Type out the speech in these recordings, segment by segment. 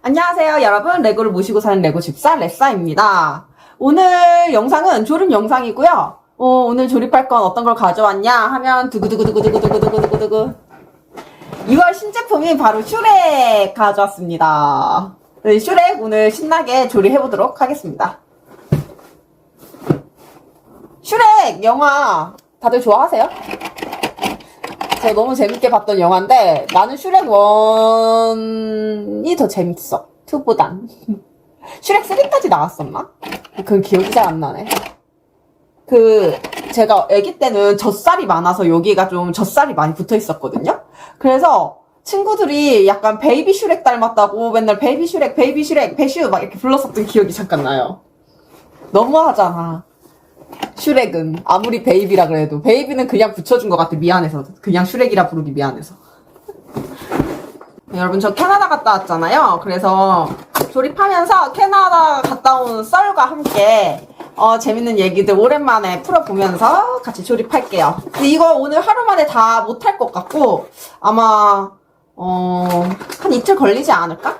안녕하세요 여러분, 레고를 모시고 사는 레고 집사 레싸입니다. 오늘 영상은 조립 영상이고요. 오늘 조립할 건 어떤 걸 가져왔냐 하면 두구두구두구두구두구두구두구 2월 신제품이 바로 슈렉 가져왔습니다. 네, 슈렉 오늘 신나게 조립해보도록 하겠습니다. 슈렉 영화 다들 좋아하세요? 제가 너무 재밌게 봤던 영화인데 나는 슈렉 1이 더 재밌어. 2보단. 슈렉 3까지 나왔었나? 그건 기억이 잘 안 나네. 제가 아기 때는 젖살이 많아서 여기가 좀 젖살이 많이 붙어 있었거든요? 그래서 친구들이 약간 베이비 슈렉 닮았다고 맨날 베이비 슈렉, 베이비 슈렉, 베슈 막 이렇게 불렀었던 기억이 잠깐 나요. 너무하잖아. 슈렉은 아무리 베이비라 그래도 베이비는 그냥 붙여준 것 같아. 미안해서 그냥 슈렉이라 부르기 미안해서. 여러분 저 캐나다 갔다 왔잖아요. 그래서 조립하면서 캐나다 갔다 온 썰과 함께 재밌는 얘기들 오랜만에 풀어보면서 같이 조립할게요. 근데 이거 오늘 하루 만에 다 못할 것 같고 아마 한 이틀 걸리지 않을까?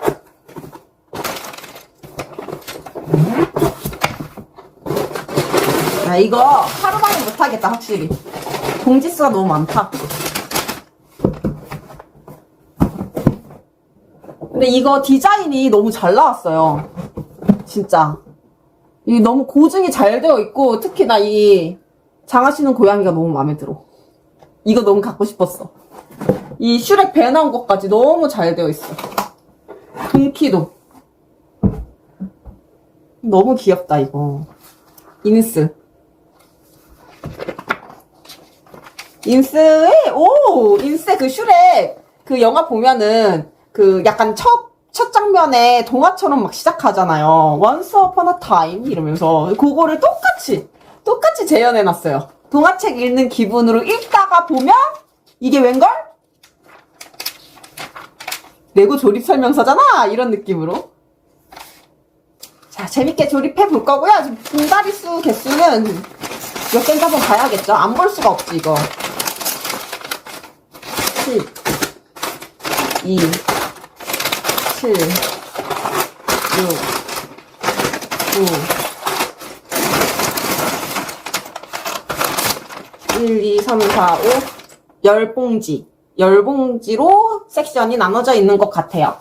야, 이거 하루 만에 못하겠다 확실히. 공지수가 너무 많다. 근데 이거 디자인이 너무 잘 나왔어요. 진짜. 이게 너무 고증이 잘 되어 있고 특히나 이 장화시는 고양이가 너무 마음에 들어. 이거 너무 갖고 싶었어. 이 슈렉 배 나온 것까지 너무 잘 되어 있어. 동키도 너무 귀엽다 이거. 인스 인스의 그 슈렉 그 영화 보면은 그 약간 첫 장면에 동화처럼 막 시작하잖아요. Once upon a time 이러면서 그거를 똑같이 재현해놨어요. 동화책 읽는 기분으로 읽다가 보면 이게 웬걸? 레고 조립 설명서잖아 이런 느낌으로. 자, 재밌게 조립해 볼 거고요. 지금 분다리 수 개수는 몇 개인지 한번 봐야겠죠. 안 볼 수가 없지 이거. 10 2 7 6 9 1 2 3 4 5 10봉지 10봉지로 섹션이 나눠져 있는 것 같아요.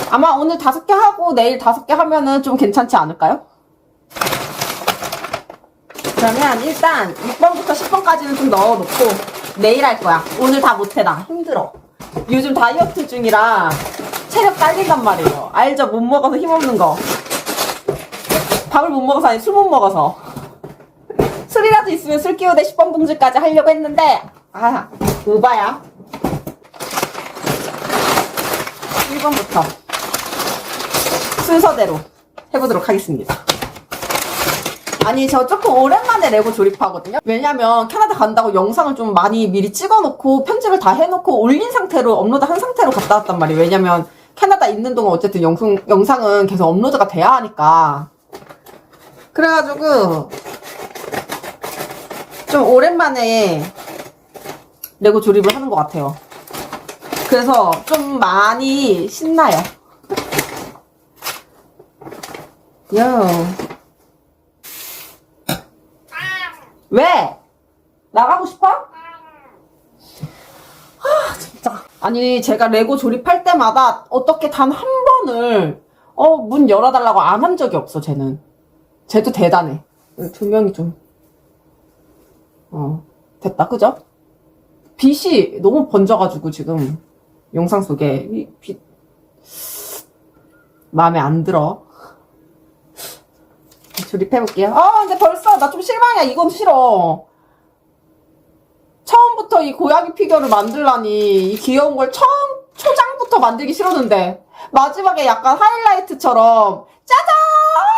아마 오늘 5개 하고 내일 5개 하면은 좀 괜찮지 않을까요? 그러면 일단 6번부터 10번까지는 좀 넣어놓고 내일 할 거야. 오늘 다 못해. 나 힘들어. 요즘 다이어트 중이라 체력 딸린단 말이에요. 알죠? 못 먹어서 힘없는 거. 밥을 못 먹어서 아니 술 못 먹어서. 술이라도 있으면 술 끼우대 10번 봉지까지 하려고 했는데 오바야. 1번부터 순서대로 해보도록 하겠습니다. 아니 저 조금 오랜만에 레고 조립하거든요. 왜냐면 캐나다 간다고 영상을 좀 많이 미리 찍어놓고 편집을 다 해놓고 올린 상태로 업로드한 상태로 갔다 왔단 말이에요. 왜냐면 캐나다 있는 동안 어쨌든 영상은 계속 업로드가 돼야 하니까. 그래가지고 좀 오랜만에 레고 조립을 하는 것 같아요. 그래서 좀 많이 신나요. 왜? 나가고 싶어? 진짜. 아니, 제가 레고 조립할 때마다 어떻게 단 한 번을, 문 열어달라고 안 한 적이 없어, 쟤는. 쟤도 대단해. 두 명이 좀, 됐다, 그죠? 빛이 너무 번져가지고, 지금, 영상 속에, 이 빛, 마음에 안 들어. 조립해볼게요. 근데 벌써 나 좀 실망이야. 이건 싫어. 처음부터 이 고양이 피규어를 만들라니 이 귀여운 걸 초장부터 만들기 싫었는데 마지막에 약간 하이라이트처럼 짜잔!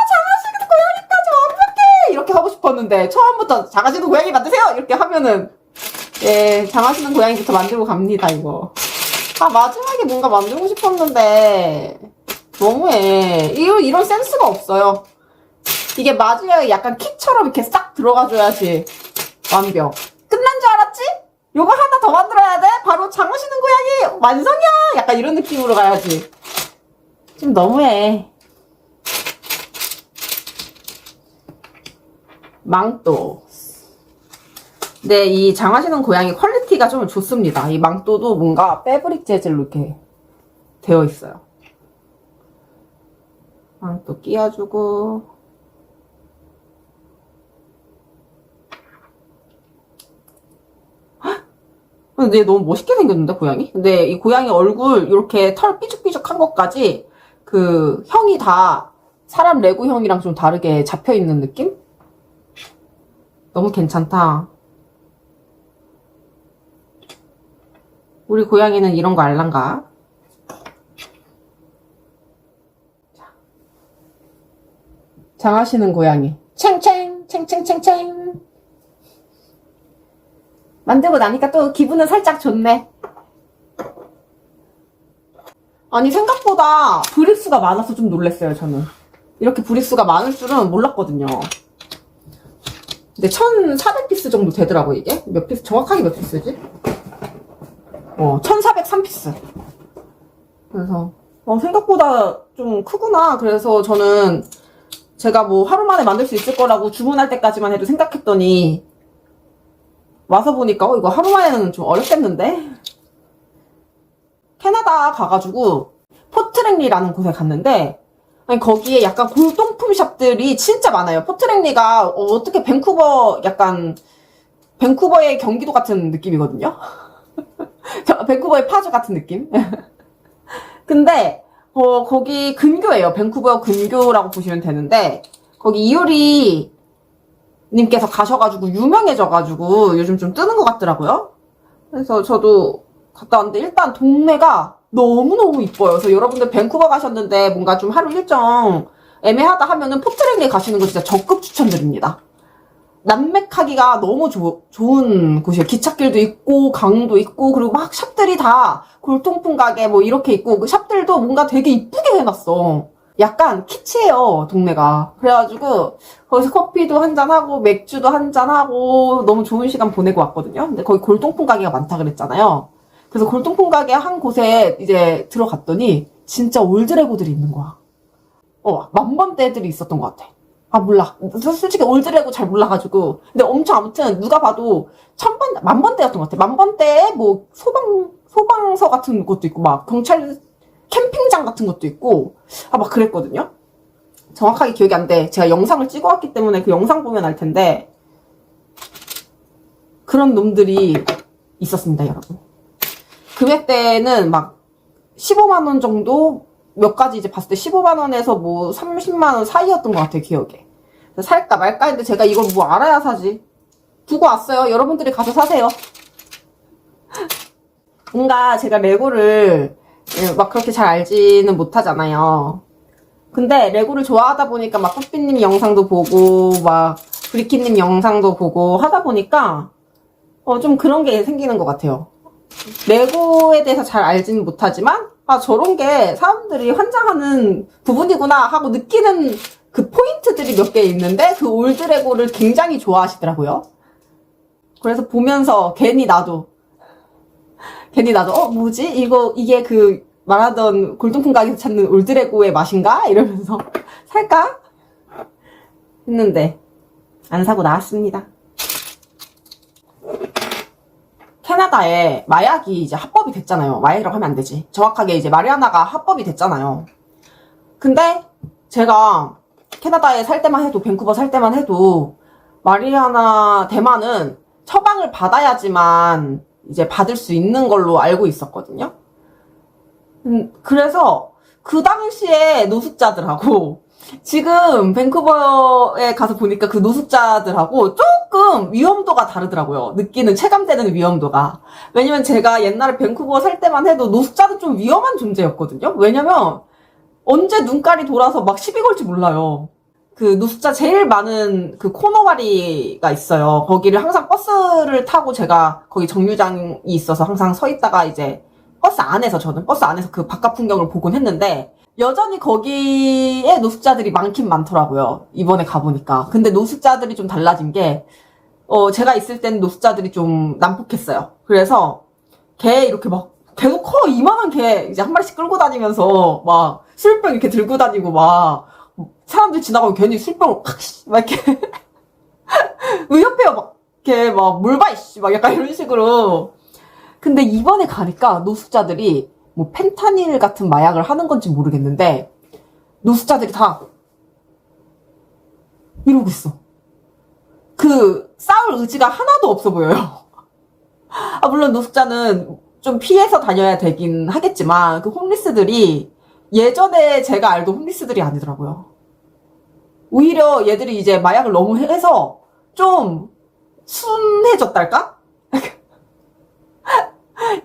장화시는 고양이까지 완벽해! 이렇게 하고 싶었는데 처음부터 장화시는 고양이 만드세요! 이렇게 하면은 장화시는 고양이부터 만들고 갑니다 이거. 마지막에 뭔가 만들고 싶었는데 너무해. 이런 센스가 없어요. 이게 마지막에 약간 킥처럼 이렇게 싹 들어가줘야지 완벽. 끝난 줄 알았지? 요거 하나 더 만들어야 돼? 바로 장화시는 고양이 완성이야! 약간 이런 느낌으로 가야지. 좀 너무해. 망토. 네, 이 장화시는 고양이 퀄리티가 좀 좋습니다. 이 망토도 뭔가 패브릭 재질로 이렇게 되어 있어요. 망토 끼워주고. 근데 얘 너무 멋있게 생겼는데, 고양이? 근데 이 고양이 얼굴, 이렇게 털 삐죽삐죽한 것까지, 그, 형이 다 사람 레고 형이랑 좀 다르게 잡혀있는 느낌? 너무 괜찮다. 우리 고양이는 이런 거 알란가? 장하시는 고양이. 챙챙! 챙챙챙챙! 만들고 나니까 또 기분은 살짝 좋네. 아니, 생각보다 브릭수가 많아서 좀 놀랐어요, 저는. 이렇게 브릭수가 많을 줄은 몰랐거든요. 근데 1400피스 정도 되더라고, 이게. 몇 피스? 정확하게 몇 피스지? 1403피스. 그래서, 생각보다 좀 크구나. 그래서 저는 제가 뭐 하루 만에 만들 수 있을 거라고 주문할 때까지만 해도 생각했더니, 와서 보니까, 이거 하루 만에는 좀 어렵겠는데? 캐나다 가가지고, 포트랭리라는 곳에 갔는데, 아니, 거기에 약간 골동품 샵들이 진짜 많아요. 포트랭리가, 어떻게 약간, 밴쿠버의 경기도 같은 느낌이거든요? 밴쿠버의 파주 같은 느낌? 근데 거기 근교예요. 밴쿠버 근교라고 보시면 되는데 거기 이효리 님께서 가셔가지고 유명해져가지고 요즘 좀 뜨는 것 같더라고요. 그래서 저도 갔다 왔는데 일단 동네가 너무너무 이뻐요. 그래서 여러분들 밴쿠버 가셨는데 뭔가 좀 하루 일정 애매하다 하면은 포트랭리 가시는 거 진짜 적극 추천드립니다. 남맥하기가 너무 좋은 곳이에요. 기찻길도 있고 강도 있고 그리고 막 샵들이 다 골동품 가게 뭐 이렇게 있고 그 샵들도 뭔가 되게 이쁘게 해놨어. 약간 키치해요, 동네가. 그래가지고 거기서 커피도 한잔하고 맥주도 한잔하고 너무 좋은 시간 보내고 왔거든요. 근데 거기 골동품 가게가 많다 그랬잖아요. 그래서 골동품 가게 한 곳에 이제 들어갔더니 진짜 올드레고들이 있는 거야. 만번대들이 있었던 것 같아. 몰라. 솔직히 올드레고 잘 몰라가지고. 근데 엄청 아무튼 누가 봐도 만번대였던 것 같아. 만번대에 뭐 소방서 같은 것도 있고, 막 경찰 캠핑장 같은 것도 있고, 막 그랬거든요. 정확하게 기억이 안 돼. 제가 영상을 찍어왔기 때문에 그 영상 보면 알 텐데, 그런 놈들이 있었습니다, 여러분. 금액대는 막 15만원 정도 몇 가지 이제 봤을 때 15만원에서 뭐 30만원 사이였던 것 같아요, 기억에. 살까 말까 했는데 제가 이걸 뭐 알아야 사지. 두고 왔어요. 여러분들이 가서 사세요. 뭔가 제가 레고를 막 그렇게 잘 알지는 못하잖아요. 근데 레고를 좋아하다 보니까 막 뽀삐님 영상도 보고 막 브리키님 영상도 보고 하다 보니까 좀 그런 게 생기는 것 같아요. 레고에 대해서 잘 알지는 못하지만 저런 게 사람들이 환장하는 부분이구나 하고 느끼는 그 포인트들이 몇 개 있는데 그 올드레고를 굉장히 좋아하시더라고요. 그래서 보면서 괜히 나도 뭐지? 이게 그 말하던 골동품 가게에서 찾는 올드레고의 맛인가? 이러면서 살까? 했는데 안 사고 나왔습니다. 캐나다에 마약이 이제 합법이 됐잖아요. 마약이라고 하면 안 되지. 정확하게 이제 마리아나가 합법이 됐잖아요. 근데 제가 캐나다에 살 때만 해도, 밴쿠버 살 때만 해도 마리아나 대만은 처방을 받아야지만 이제 받을 수 있는 걸로 알고 있었거든요. 그래서 그 당시에 노숙자들하고 지금 밴쿠버에 가서 보니까 그 노숙자들하고 조금 위험도가 다르더라고요. 느끼는, 체감되는 위험도가. 왜냐면 제가 옛날에 밴쿠버 살 때만 해도 노숙자는 좀 위험한 존재였거든요. 왜냐면 언제 눈깔이 돌아서 막 시비 걸지 몰라요. 그 노숙자 제일 많은 그 코너바리가 있어요. 거기를 항상 버스를 타고 제가 거기 정류장이 있어서 항상 서 있다가 이제 저는 버스 안에서 그 바깥 풍경을 보곤 했는데 여전히 거기에 노숙자들이 많긴 많더라고요. 이번에 가보니까. 근데 노숙자들이 좀 달라진 게 제가 있을 때는 노숙자들이 좀 난폭했어요. 그래서 걔 이렇게 막 계속 커. 이만한 개 이제 한 마리씩 끌고 다니면서 막 술병 이렇게 들고 다니고 막 사람들 지나가면 괜히 술병을 막 이렇게 옆에 막 이렇게 막 물 봐 이씨 막 약간 이런 식으로. 근데 이번에 가니까 노숙자들이 뭐 펜타닐 같은 마약을 하는 건지 모르겠는데 노숙자들이 다 이러고 있어. 그 싸울 의지가 하나도 없어 보여요. 아, 물론 노숙자는 좀 피해서 다녀야 되긴 하겠지만 그 홈리스들이 예전에 제가 알던 홈리스들이 아니더라고요. 오히려 얘들이 이제 마약을 너무 해서 좀 순해졌달까?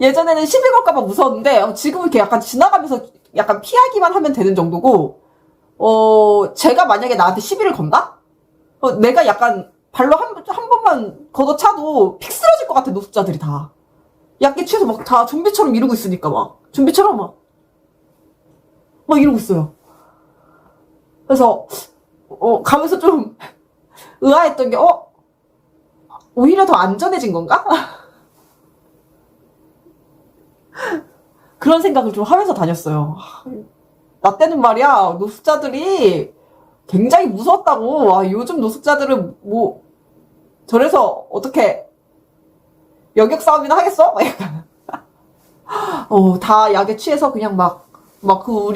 예전에는 시비 걸까봐 무서웠는데 지금은 이렇게 약간 지나가면서 약간 피하기만 하면 되는 정도고 제가 만약에 나한테 시비를 건다? 내가 약간 발로 한 번만 걷어차도 픽 쓰러질 것 같아. 노숙자들이 다 약게 취해서 막 다 좀비처럼 이러고 있으니까 막 좀비처럼 막 이러고 있어요. 그래서 가면서 좀 의아했던 게 오히려 더 안전해진 건가? 그런 생각을 좀 하면서 다녔어요. 나 때는 말이야 노숙자들이 굉장히 무서웠다고. 요즘 노숙자들은 뭐 저래서 어떻게 여격 싸움이나 하겠어? 막 약간 다 약에 취해서 그냥 막 그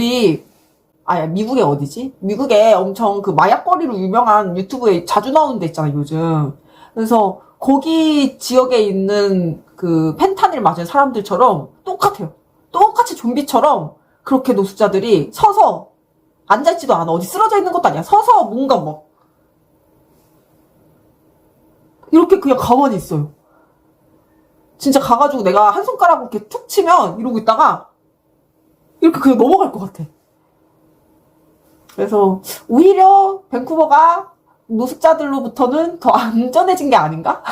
미국에 어디지? 미국에 엄청 그 마약거리로 유명한 유튜브에 자주 나오는 데 있잖아 요즘. 그래서 거기 지역에 있는 그 펜타닐 맞은 사람들처럼 똑같아요. 똑같이 좀비처럼 그렇게 노숙자들이 서서 앉아있지도 않아. 어디 쓰러져 있는 것도 아니야. 서서 뭔가 막 이렇게 그냥 가만히 있어요. 진짜 가가지고 내가 한 손가락으로 이렇게 툭 치면 이러고 있다가 이렇게 그냥 넘어갈 것 같아. 그래서 오히려 밴쿠버가 노숙자들로부터는 더 안전해진 게 아닌가?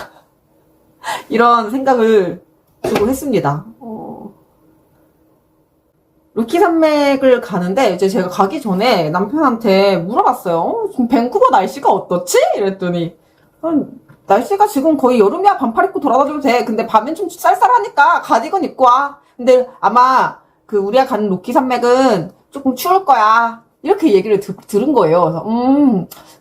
이런 생각을 주고 했습니다. 루키 산맥을 가는데 이제 제가 가기 전에 남편한테 물어봤어요. 지금 밴쿠버 날씨가 어떻지? 이랬더니 날씨가 지금 거의 여름이야. 반팔 입고 돌아다녀도 돼. 근데 밤엔 좀 쌀쌀하니까 가디건 입고 와. 근데 아마 그 우리가 가는 로키 산맥은 조금 추울 거야. 이렇게 얘기를 들은 거예요. 그래서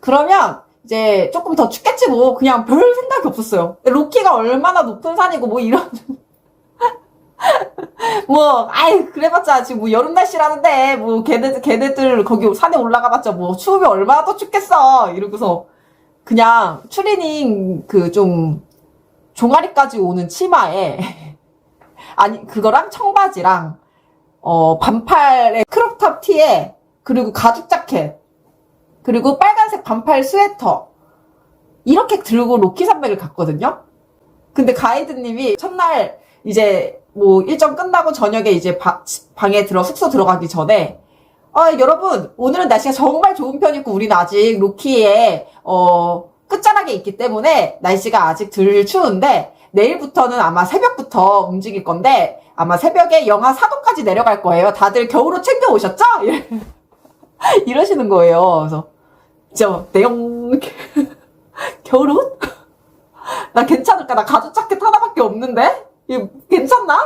그러면 이제 조금 더 춥겠지 뭐. 그냥 별 생각이 없었어요. 로키가 얼마나 높은 산이고 뭐 이런 뭐 그래봤자 지금 뭐 여름 날씨라는데 뭐 걔네들 거기 산에 올라가봤자 뭐 추우면 얼마나 더 춥겠어. 이러고서 그냥 추리닝 그 좀 종아리까지 오는 치마에 아니 그거랑 청바지랑 반팔에 크롭탑 티에 그리고 가죽 자켓 그리고 빨간색 반팔 스웨터 이렇게 들고 로키 산맥을 갔거든요. 근데 가이드님이 첫날 이제 뭐 일정 끝나고 저녁에 이제 방에 숙소 들어가기 전에 여러분 오늘은 날씨가 정말 좋은 편이고 우리는 아직 로키에 끝자락에 있기 때문에 날씨가 아직 덜 추운데 내일부터는 아마 새벽부터 움직일 건데 아마 새벽에 영하 4도까지 내려갈 거예요. 다들 겨울옷 챙겨 오셨죠? 이러시는 거예요. 그래서 내용 겨울옷? 나 괜찮을까? 나 가죽 자켓 하나밖에 없는데? 이거 괜찮나?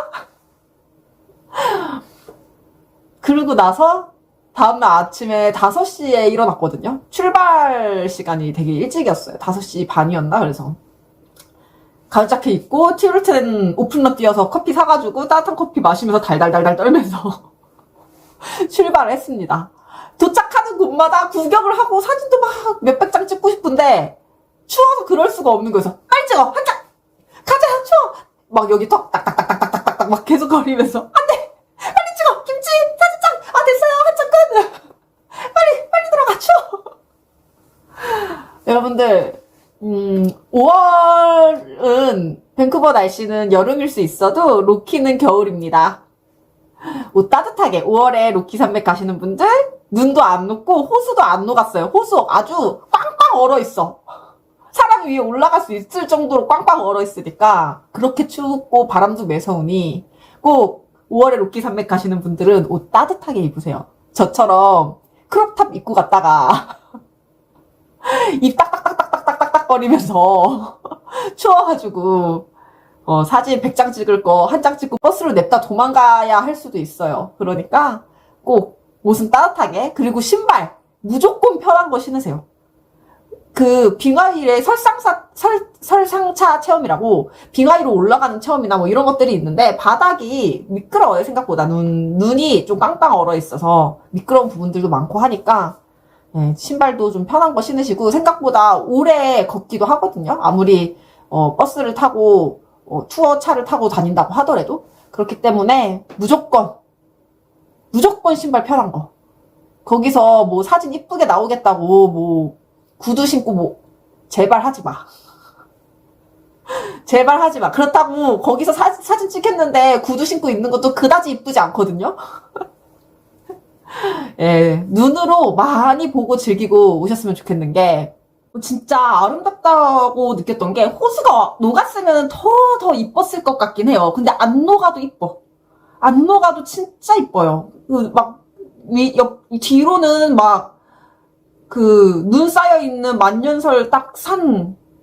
그러고 나서 다음날 아침에 5시에 일어났거든요. 출발 시간이 되게 일찍이었어요. 5시 반이었나? 그래서 가죽 자켓 입고 티블텐 오픈런 뛰어서 커피 사가지고 따뜻한 커피 마시면서 달달달달 떨면서 출발을 했습니다. 도착하는 곳마다 구경을 하고 사진도 막 몇백 장 찍고 싶은데 추워서 그럴 수가 없는 거여서 빨리 찍어! 한 장! 가자! 추워! 막 여기 턱 딱딱딱딱딱딱 막 계속 거리면서 안 돼! 빨리 찍어! 김치! 사진장! 됐어요! 한 장 끝! 빨리 들어가! 추워! 여러분들 5월은 밴쿠버 날씨는 여름일 수 있어도 로키는 겨울입니다. 옷 따뜻하게 5월에 로키 산맥 가시는 분들 눈도 안 녹고 호수도 안 녹았어요. 호수 아주 꽝꽝 얼어있어. 사람 위에 올라갈 수 있을 정도로 꽝꽝 얼어있으니까 그렇게 춥고 바람도 매서우니 꼭 5월에 로키 산맥 가시는 분들은 옷 따뜻하게 입으세요. 저처럼 크롭탑 입고 갔다가 입 딱딱딱딱딱딱딱 거리면서 추워가지고 사진 100장 찍을 거 한 장 찍고 버스를 냅다 도망가야 할 수도 있어요. 그러니까 꼭 옷은 따뜻하게, 그리고 신발 무조건 편한 거 신으세요. 그 빙하일의 설상차 체험이라고 빙하위로 올라가는 체험이나 뭐 이런 것들이 있는데 바닥이 미끄러워요. 생각보다 눈이 좀 깡깡 얼어 있어서 미끄러운 부분들도 많고 하니까 네, 신발도 좀 편한 거 신으시고, 생각보다 오래 걷기도 하거든요. 아무리 버스를 타고 투어 차를 타고 다닌다고 하더라도. 그렇기 때문에 무조건 신발 편한 거. 거기서 뭐 사진 이쁘게 나오겠다고 뭐 구두 신고 뭐 제발 하지 마. 제발 하지 마. 그렇다고 거기서 사진 찍혔는데 구두 신고 있는 것도 그다지 이쁘지 않거든요. 예, 눈으로 많이 보고 즐기고 오셨으면 좋겠는 게, 진짜 아름답다고 느꼈던 게, 호수가 녹았으면 더 이뻤을 것 같긴 해요. 근데 안 녹아도 이뻐. 안 녹아도 진짜 이뻐요. 뒤로는 눈 쌓여있는 만년설 딱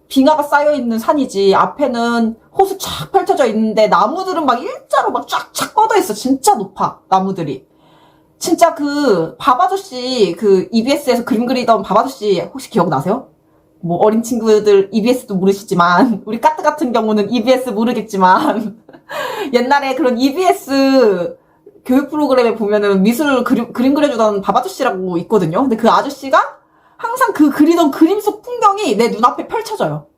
빙하가 쌓여있는 산이지, 앞에는 호수 쫙 펼쳐져 있는데, 나무들은 일자로 쫙쫙 뻗어있어. 진짜 높아, 나무들이. 진짜 밥아저씨, EBS에서 그림 그리던 밥아저씨 혹시 기억나세요? 뭐, 어린 친구들 EBS도 모르시지만, 우리 까트 같은 경우는 EBS 모르겠지만, 옛날에 그런 EBS 교육 프로그램에 보면은 미술 그림 그려주던 밥아저씨라고 있거든요. 근데 그 아저씨가 항상 그리던 그림 속 풍경이 내 눈앞에 펼쳐져요.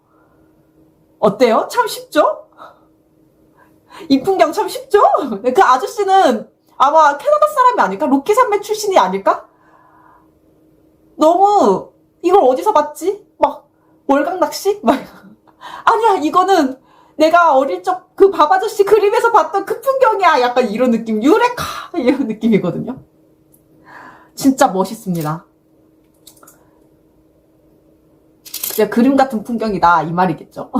어때요? 참 쉽죠? 이 풍경 참 쉽죠? 그 아저씨는 아마 캐나다 사람이 아닐까? 로키 산맥 출신이 아닐까? 너무 이걸 어디서 봤지? 월강 낚시? 아니야, 이거는 내가 어릴 적 그 밥아저씨 그림에서 봤던 그 풍경이야. 약간 이런 느낌. 유레카! 이런 느낌이거든요. 진짜 멋있습니다. 진짜 그림 같은 풍경이다, 이 말이겠죠.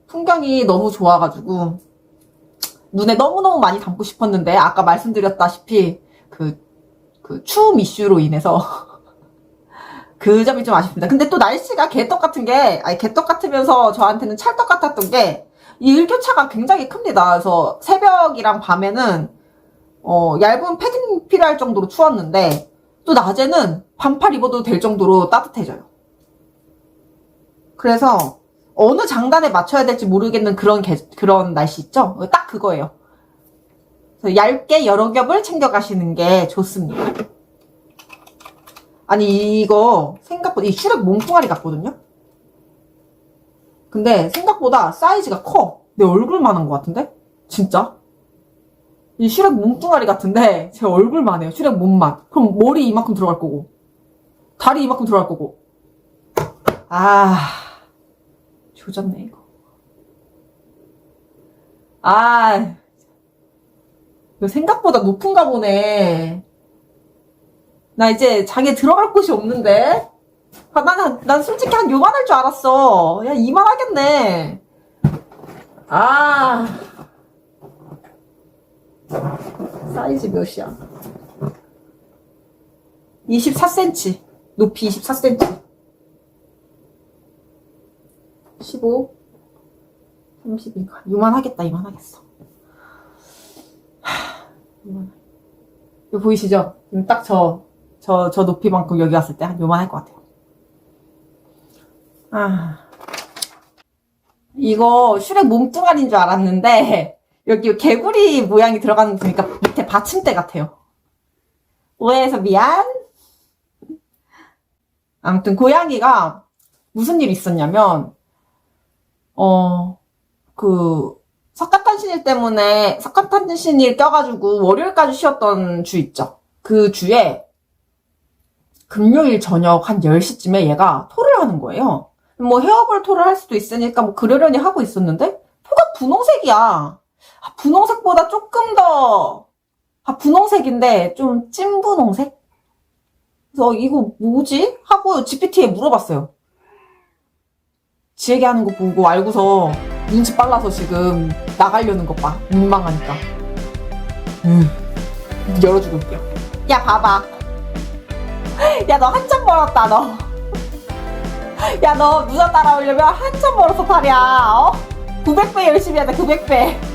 풍경이 너무 좋아가지고 눈에 너무너무 많이 담고 싶었는데, 아까 말씀드렸다시피 추움 이슈로 인해서 그 점이 좀 아쉽습니다. 근데 또 날씨가 개떡 같은 게, 개떡 같으면서 저한테는 찰떡 같았던 게, 이 일교차가 굉장히 큽니다. 그래서 새벽이랑 밤에는 얇은 패딩 필요할 정도로 추웠는데, 또 낮에는 반팔 입어도 될 정도로 따뜻해져요. 그래서 어느 장단에 맞춰야 될지 모르겠는 그런 날씨 있죠? 딱 그거예요. 그래서 얇게 여러 겹을 챙겨가시는 게 좋습니다. 아니, 이거 생각보다 이 슈렉 몸뚱아리 같거든요? 근데 생각보다 사이즈가 커. 내 얼굴만한 것 같은데? 진짜? 이 슈렉 몸뚱아리 같은데 제 얼굴만 해요. 슈렉 몸만. 그럼 머리 이만큼 들어갈 거고, 다리 이만큼 들어갈 거고. 조졌네 이거. 이거 생각보다 높은가 보네. 나 이제 장에 들어갈 곳이 없는데? 난 솔직히 한 요만할 줄 알았어. 야, 이만하겠네. 사이즈 몇이야? 24cm. 높이 24cm. 15, 32. 요만하겠다, 이만하겠어. 이거 보이시죠? 딱 저 높이만큼 여기 왔을 때 한 요만할 것 같아요. 이거 슈렉 몸뚱아리인 줄 알았는데, 여기 개구리 모양이 들어가는 거 보니까 밑에 받침대 같아요. 오해해서 미안. 아무튼 고양이가 무슨 일이 있었냐면, 석가탄신일 껴가지고 월요일까지 쉬었던 주 있죠. 그 주에 금요일 저녁 한 10시쯤에 얘가 토를 하는 거예요. 뭐 헤어볼 토를 할 수도 있으니까 뭐 그러려니 하고 있었는데, 토가 분홍색이야. 분홍색보다 조금 더, 분홍색인데 좀 찐 분홍색? 그래서 이거 뭐지? 하고 GPT에 물어봤어요. 지 얘기 하는 거 보고 알고서 눈치 빨라서 지금 나가려는 것 봐. 민망하니까. 열어주고 올게요. 야, 봐봐. 야, 너 한참 벌었다, 너. 야, 너 누나 따라오려면 한참 멀어서 탈이야. 어? 900배 열심히 하자, 900배.